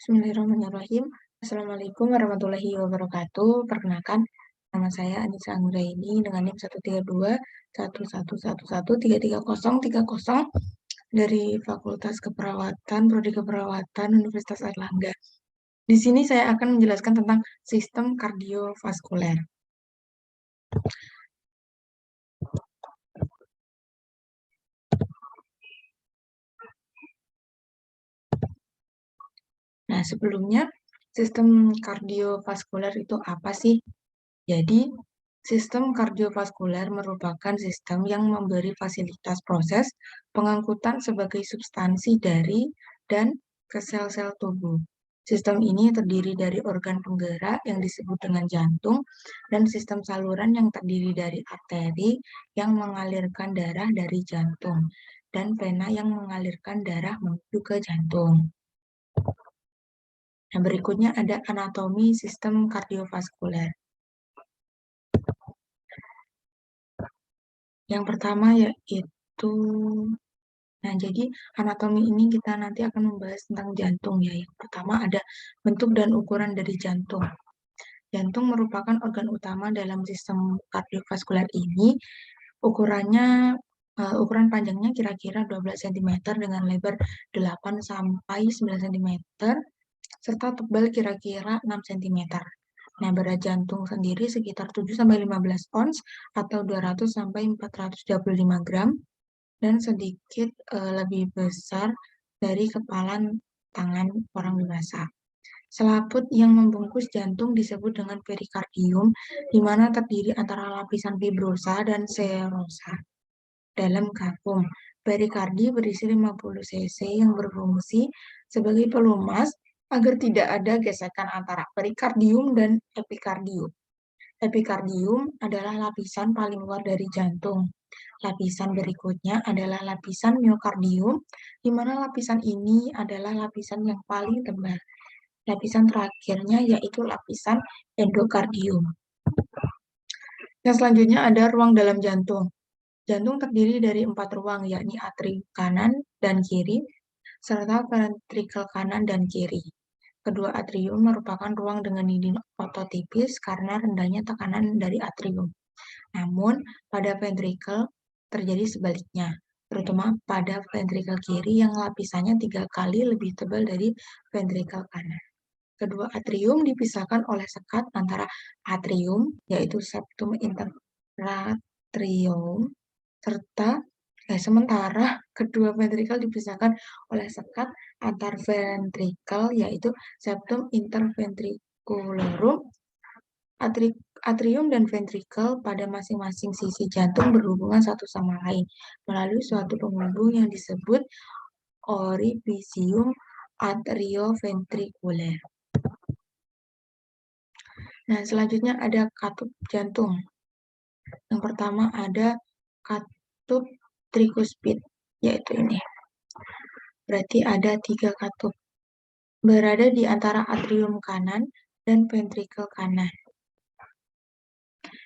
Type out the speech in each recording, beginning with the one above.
Bismillahirrahmanirrahim. Assalamualaikum warahmatullahi wabarakatuh. Perkenalkan, nama saya Anissa Anggraini dengan NIM 132 11111333030 dari Fakultas Keperawatan, Prodi Keperawatan Universitas Airlangga. Di sini saya akan menjelaskan tentang sistem kardiovaskuler. Nah, sebelumnya sistem kardiovaskuler itu apa sih? Jadi, sistem kardiovaskuler merupakan sistem yang memberi fasilitas proses pengangkutan sebagai substansi dari dan ke sel-sel tubuh. Sistem ini terdiri dari organ penggerak yang disebut dengan jantung dan sistem saluran yang terdiri dari arteri yang mengalirkan darah dari jantung dan vena yang mengalirkan darah menuju ke jantung. Nah, berikutnya ada anatomi sistem kardiovaskuler. Yang pertama yaitu, nah jadi anatomi ini kita nanti akan membahas tentang jantung ya. Yang pertama ada bentuk dan ukuran dari jantung. Jantung merupakan organ utama dalam sistem kardiovaskuler ini. Ukuran panjangnya kira-kira 12 cm dengan lebar 8 sampai 9 cm serta tebal kira-kira 6 cm. Nah, berat jantung sendiri sekitar 7 sampai 15 ons atau 200 sampai 425 gram dan sedikit lebih besar dari kepalan tangan orang dewasa. Selaput yang membungkus jantung disebut dengan perikardium, di mana terdiri antara lapisan fibrosa dan serosa. Dalam vakum, perikardi berisi 50 cc yang berfungsi sebagai pelumas agar tidak ada gesekan antara perikardium dan epikardium. Epikardium adalah lapisan paling luar dari jantung. Lapisan berikutnya adalah lapisan miokardium, di mana lapisan ini adalah lapisan yang paling tebal. Lapisan terakhirnya yaitu lapisan endokardium. Yang selanjutnya ada ruang dalam jantung. Jantung terdiri dari 4 ruang, yakni atrium kanan dan kiri, serta ventrikel kanan dan kiri. Kedua atrium merupakan ruang dengan dinding ototipis karena rendahnya tekanan dari atrium. Namun, pada ventrikel terjadi sebaliknya, terutama pada ventrikel kiri yang lapisannya 3 kali lebih tebal dari ventrikel kanan. Kedua atrium dipisahkan oleh sekat antara atrium, yaitu septum interatrium, sementara kedua ventrikel dipisahkan oleh sekat antar ventrikel, yaitu septum interventricularum. Atrium dan ventrikel pada masing-masing sisi jantung berhubungan satu sama lain melalui suatu penghubung yang disebut orifisium atrioventrikuler. Nah, selanjutnya ada katup jantung. Yang pertama ada katup trikuspid, yaitu ini. Berarti ada 3 katup. Berada di antara atrium kanan dan ventrikel kanan.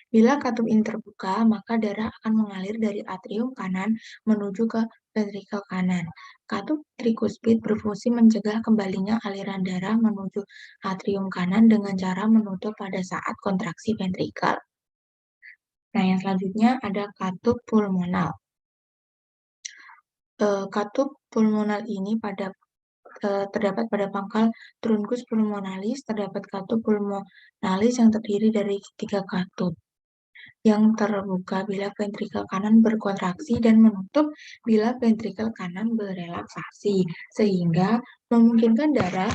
Bila katup ini terbuka, maka darah akan mengalir dari atrium kanan menuju ke ventrikel kanan. Katup trikuspid berfungsi mencegah kembalinya aliran darah menuju atrium kanan dengan cara menutup pada saat kontraksi ventrikel. Nah, yang selanjutnya ada katup pulmonal. Katup pulmonal ini terdapat pada pangkal truncus pulmonalis. Terdapat katup pulmonalis yang terdiri dari 3 katup yang terbuka bila ventrikel kanan berkontraksi dan menutup bila ventrikel kanan berelaksasi, sehingga memungkinkan darah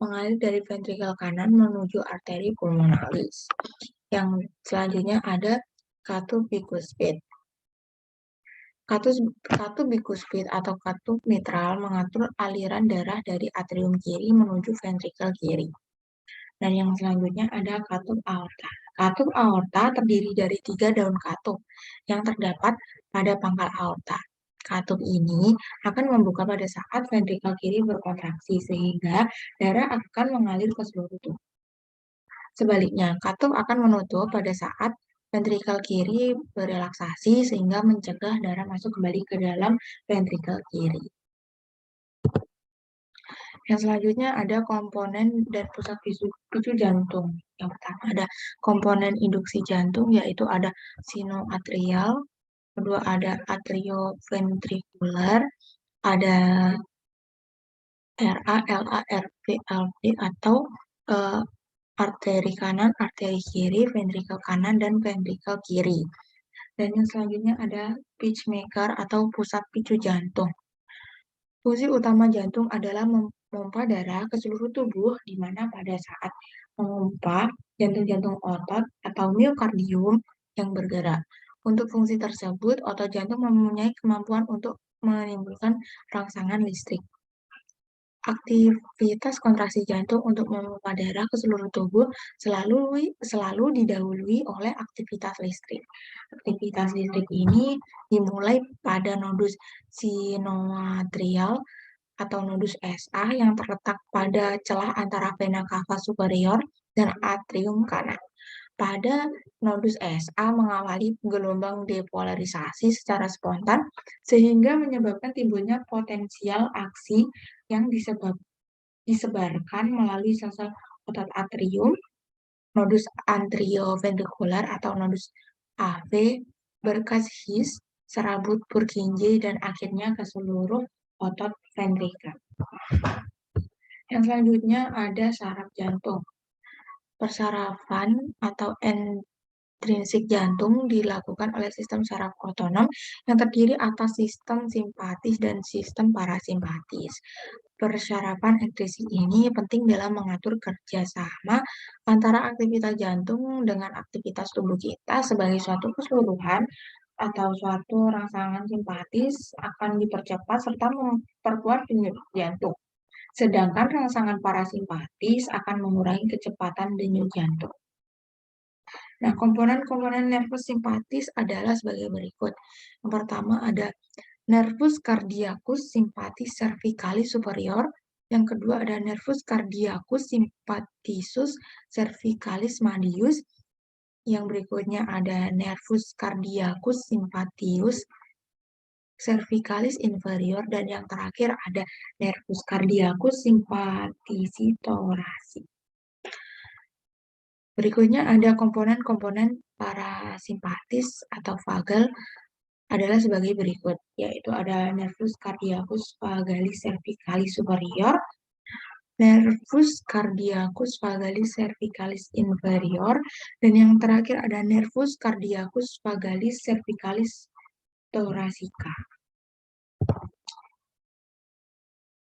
mengalir dari ventrikel kanan menuju arteri pulmonalis. Yang selanjutnya ada katup bikuspid. Katup bikuspid atau katup mitral mengatur aliran darah dari atrium kiri menuju ventrikel kiri. Dan yang selanjutnya ada katup aorta. Katup aorta terdiri dari 3 daun katup yang terdapat pada pangkal aorta. Katup ini akan membuka pada saat ventrikel kiri berkontraksi sehingga darah akan mengalir ke seluruh tubuh. Sebaliknya, katup akan menutup pada saat ventrikel kiri berelaksasi sehingga mencegah darah masuk kembali ke dalam ventrikel kiri. Yang selanjutnya ada komponen dan pusat picu jantung. Yang pertama ada komponen induksi jantung, yaitu ada sinoatrial, kedua ada atrioventrikular, ada RA, LA, RV, LV atau eh, arteri kanan, arteri kiri, ventrikel kanan, dan ventrikel kiri. Dan yang selanjutnya ada pitchmaker atau pusat picu jantung. Fungsi utama jantung adalah memompa darah ke seluruh tubuh, di mana pada saat memompa, jantung-jantung otot atau miokardium yang bergerak. Untuk fungsi tersebut, otot jantung mempunyai kemampuan untuk menimbulkan rangsangan listrik. Aktivitas kontraksi jantung untuk memompa darah ke seluruh tubuh selalu didahului oleh aktivitas listrik. Aktivitas listrik ini dimulai pada nodus sinoatrial atau nodus SA yang terletak pada celah antara vena cava superior dan atrium kanan. Pada nodus SA mengawali gelombang depolarisasi secara spontan sehingga menyebabkan timbulnya potensial aksi yang disebarkan melalui sel-sel otot atrium, nodus atrioventrikular atau nodus AV, berkas His, serabut Purkinje, dan akhirnya ke seluruh otot ventrikel. Yang selanjutnya ada saraf jantung. Persarafan atau intrinsik jantung dilakukan oleh sistem saraf otonom yang terdiri atas sistem simpatis dan sistem parasimpatis. Persyarafan intrinsik ini penting dalam mengatur kerjasama antara aktivitas jantung dengan aktivitas tubuh kita sebagai suatu keseluruhan atau suatu rangsangan simpatis akan dipercepat serta memperkuat denyut jantung. Sedangkan rangsangan parasimpatis akan mengurangi kecepatan denyut jantung. Nah, komponen-komponen nervus simpatis adalah sebagai berikut. Yang pertama ada nervus cardiacus sympathic cervicalis superior. Yang kedua ada nervus cardiacus sympathisus cervicalis medius. Yang berikutnya ada nervus cardiacus sympathius cervicalis inferior, dan yang terakhir ada nervus cardiacus sympathisi thoracic. Berikutnya ada komponen-komponen parasimpatis atau vagal adalah sebagai berikut, yaitu ada nervus cardiacus vagalis cervicalis superior, nervus cardiacus vagalis cervicalis inferior, dan yang terakhir ada nervus cardiacus vagalis cervicalis thoracica.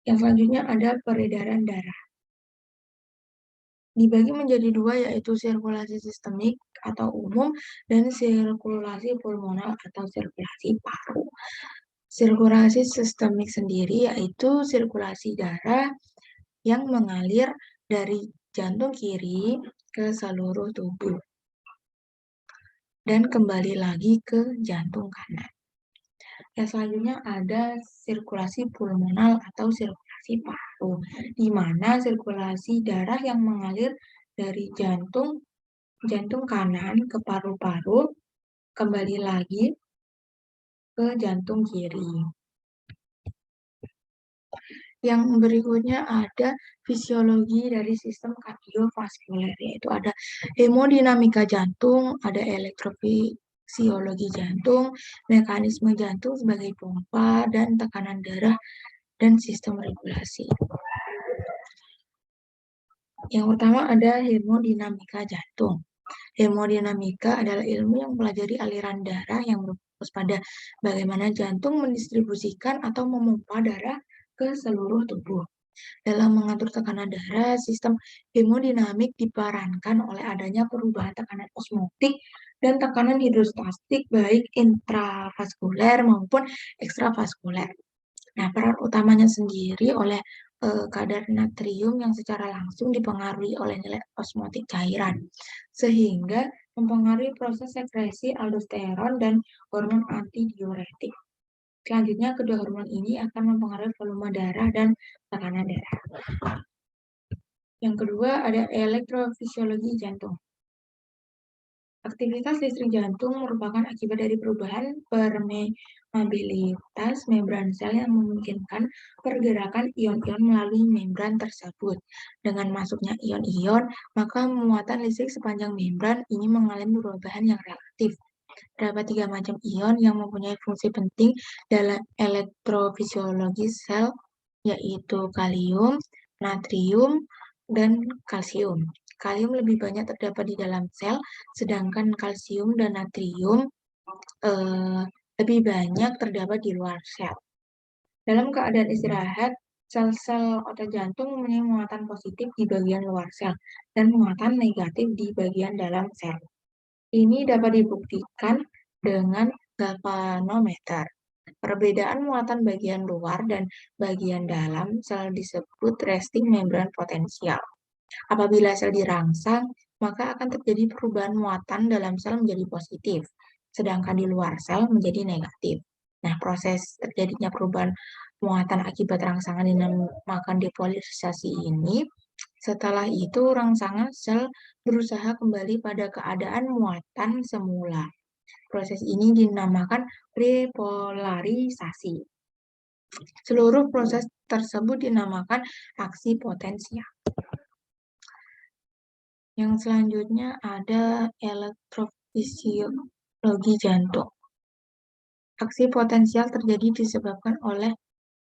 Yang selanjutnya ada peredaran darah. Dibagi menjadi dua, yaitu sirkulasi sistemik atau umum dan sirkulasi pulmonal atau sirkulasi paru. Sirkulasi sistemik sendiri yaitu sirkulasi darah yang mengalir dari jantung kiri ke seluruh tubuh dan kembali lagi ke jantung kanan. Yang selanjutnya ada sirkulasi pulmonal atau sirkulasi paru, di mana sirkulasi darah yang mengalir dari jantung kanan ke paru-paru kembali lagi ke jantung kiri. Yang berikutnya ada fisiologi dari sistem kardiovaskuler, yaitu ada hemodinamika jantung, ada elektrofisiologi jantung, mekanisme jantung sebagai pompa dan tekanan darah, dan sistem regulasi. Yang pertama ada hemodinamika jantung. Hemodinamika adalah ilmu yang mempelajari aliran darah yang berfokus pada bagaimana jantung mendistribusikan atau memompa darah ke seluruh tubuh. Dalam mengatur tekanan darah, sistem hemodinamik diperankan oleh adanya perubahan tekanan osmotik dan tekanan hidrostatik baik intravaskuler maupun ekstravaskuler. Nah, peran utamanya sendiri oleh kadar natrium yang secara langsung dipengaruhi oleh nilai osmotik cairan, sehingga mempengaruhi proses sekresi aldosteron dan hormon antidiuretik. Selanjutnya, kedua hormon ini akan mempengaruhi volume darah dan tekanan darah. Yang kedua ada elektrofisiologi jantung. Aktivitas listrik jantung merupakan akibat dari perubahan permeabilitas membran sel yang memungkinkan pergerakan ion-ion melalui membran tersebut. Dengan masuknya ion-ion, maka muatan listrik sepanjang membran ini mengalami perubahan yang relatif. Terdapat 3 macam ion yang mempunyai fungsi penting dalam elektrofisiologi sel, yaitu kalium, natrium, dan kalsium. Kalium lebih banyak terdapat di dalam sel, sedangkan kalsium dan natrium lebih banyak terdapat di luar sel. Dalam keadaan istirahat, sel-sel otot jantung mempunyai muatan positif di bagian luar sel dan muatan negatif di bagian dalam sel. Ini dapat dibuktikan dengan galvanometer. Perbedaan muatan bagian luar dan bagian dalam sel disebut resting membran potensial. Apabila sel dirangsang, maka akan terjadi perubahan muatan dalam sel menjadi positif, sedangkan di luar sel menjadi negatif. Nah, proses terjadinya perubahan muatan akibat rangsangan dinamakan depolarisasi ini. Setelah itu, rangsangan sel berusaha kembali pada keadaan muatan semula. Proses ini dinamakan repolarisasi. Seluruh proses tersebut dinamakan aksi potensial. Yang selanjutnya ada elektrofisiologi jantung. Aksi potensial terjadi disebabkan oleh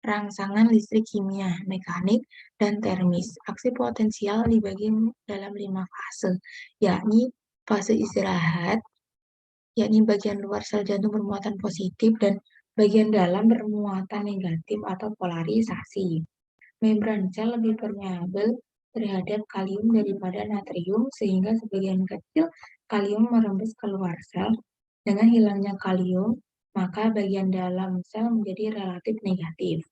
rangsangan listrik kimia, mekanik, dan termis. Aksi potensial dibagi dalam 5 fase, yakni fase istirahat, yakni bagian luar sel jantung bermuatan positif dan bagian dalam bermuatan negatif atau polarisasi. Membran sel lebih permeabel terhadap kalium daripada natrium sehingga sebagian kecil kalium merembes keluar sel. Dengan hilangnya kalium, maka bagian dalam sel menjadi relatif negatif.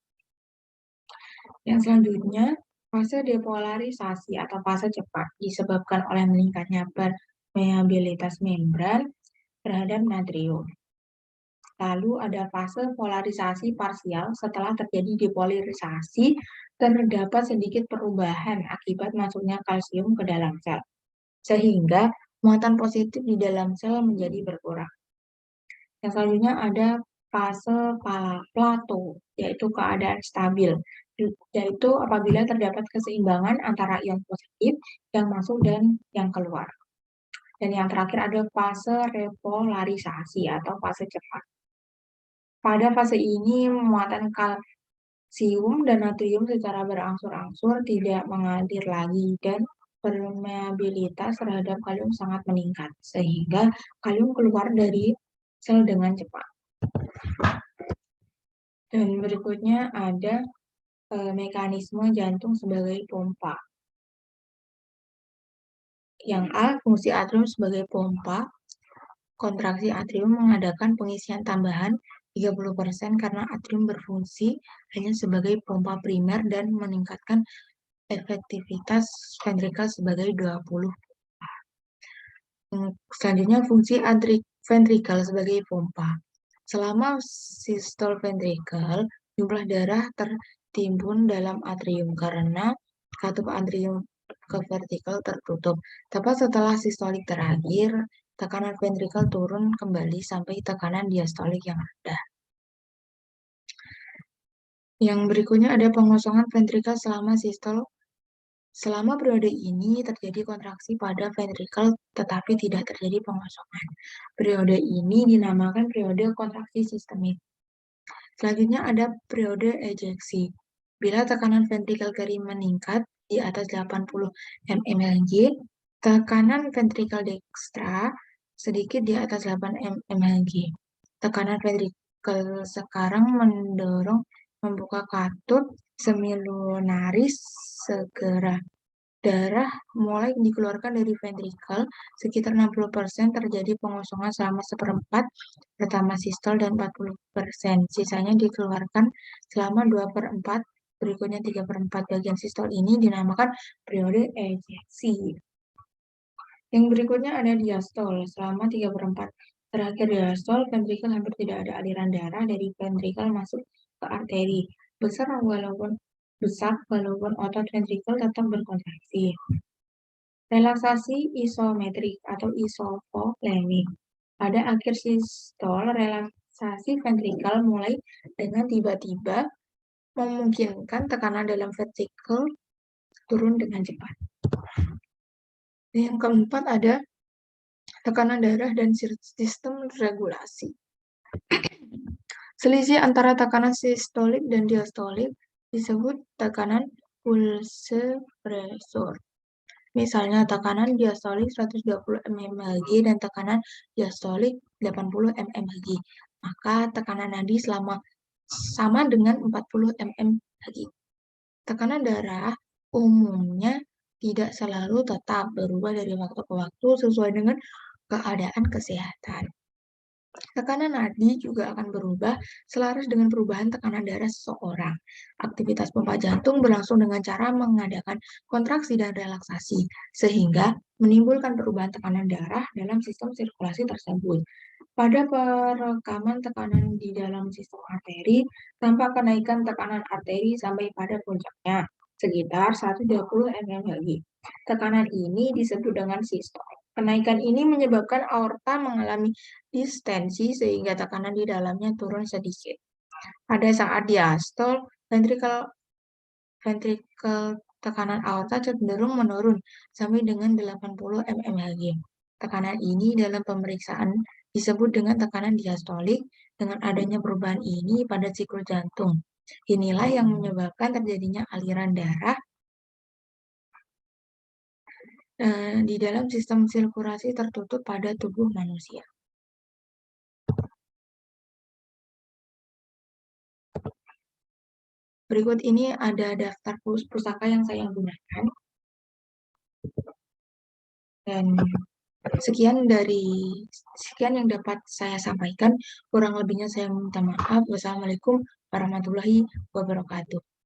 Yang selanjutnya, fase depolarisasi atau fase cepat disebabkan oleh meningkatnya permeabilitas membran terhadap natrium. Lalu ada fase polarisasi parsial. Setelah terjadi depolarisasi, terdapat sedikit perubahan akibat masuknya kalsium ke dalam sel, sehingga muatan positif di dalam sel menjadi berkurang. Yang selanjutnya ada fase plato, yaitu keadaan stabil, yaitu apabila terdapat keseimbangan antara ion positif yang masuk dan yang keluar. Dan yang terakhir ada fase repolarisasi atau fase cepat. Pada fase ini, muatan kalsium dan natrium secara berangsur-angsur tidak mengalir lagi dan permeabilitas terhadap kalium sangat meningkat, sehingga kalium keluar dari sel dengan cepat. Dan berikutnya ada mekanisme jantung sebagai pompa. Yang A, fungsi atrium sebagai pompa. Kontraksi atrium mengadakan pengisian tambahan 30% karena atrium berfungsi hanya sebagai pompa primer dan meningkatkan efektivitas ventrikel sebagai 20. Selanjutnya fungsi ventrikel sebagai pompa. Selama sistol ventrikel, jumlah darah tertimbun dalam atrium karena katup atrium ke vertikal tertutup. Tepat setelah sistolik terakhir, tekanan ventrikel turun kembali sampai tekanan diastolik yang rendah. Yang berikutnya ada pengosongan ventrikel selama sistol. Selama periode ini terjadi kontraksi pada ventrikel tetapi tidak terjadi pengosongan. Periode ini dinamakan periode kontraksi sistemik. Selanjutnya ada periode ejeksi. Bila tekanan ventrikel kiri meningkat di atas 80 mmHg, tekanan ventrikel dekstra sedikit di atas 8 mmHg. Tekanan ventrikel sekarang mendorong membuka katup semilunaris segera. Darah mulai dikeluarkan dari ventrikel, sekitar 60% terjadi pengosongan selama seperempat pertama sistol dan 40%. Sisanya dikeluarkan selama 2/4, berikutnya 3/4 bagian sistol ini dinamakan periode ejeksi. Yang berikutnya ada diastol, selama 3/4 terakhir diastol, ventrikel hampir tidak ada aliran darah dari ventrikel masuk ke arteri. Besar walaupun otot ventrikel tetap berkontraksi. Relaksasi isometrik atau isovolemik. Pada akhir sistol, relaksasi ventrikal mulai dengan tiba-tiba memungkinkan tekanan dalam ventrikel turun dengan cepat. Yang keempat ada tekanan darah dan sistem regulasi. Selisih antara tekanan sistolik dan diastolik disebut tekanan pulse pressure. Misalnya tekanan diastolik 120 mmHg dan tekanan diastolik 80 mmHg. Maka tekanan nadi sama dengan 40 mmHg. Tekanan darah umumnya tidak selalu tetap berubah dari waktu ke waktu sesuai dengan keadaan kesehatan. Tekanan nadi juga akan berubah selaras dengan perubahan tekanan darah seseorang. Aktivitas pompa jantung berlangsung dengan cara mengadakan kontraksi dan relaksasi, sehingga menimbulkan perubahan tekanan darah dalam sistem sirkulasi tersebut. Pada perekaman tekanan di dalam sistem arteri, tampak kenaikan tekanan arteri sampai pada puncaknya, sekitar 120 mmHg. Tekanan ini disebut dengan sistol. Kenaikan ini menyebabkan aorta mengalami distensi sehingga tekanan di dalamnya turun sedikit. Pada saat diastol, ventrikel tekanan aorta cenderung menurun sampai dengan 80 mmHg. Tekanan ini dalam pemeriksaan disebut dengan tekanan diastolik. Dengan adanya perubahan ini pada siklus jantung, inilah yang menyebabkan terjadinya aliran darah di dalam sistem sirkulasi tertutup pada tubuh manusia. Berikut ini ada daftar pustaka yang saya gunakan. Dan sekian yang dapat saya sampaikan. Kurang lebihnya saya minta maaf. Wassalamualaikum warahmatullahi wabarakatuh.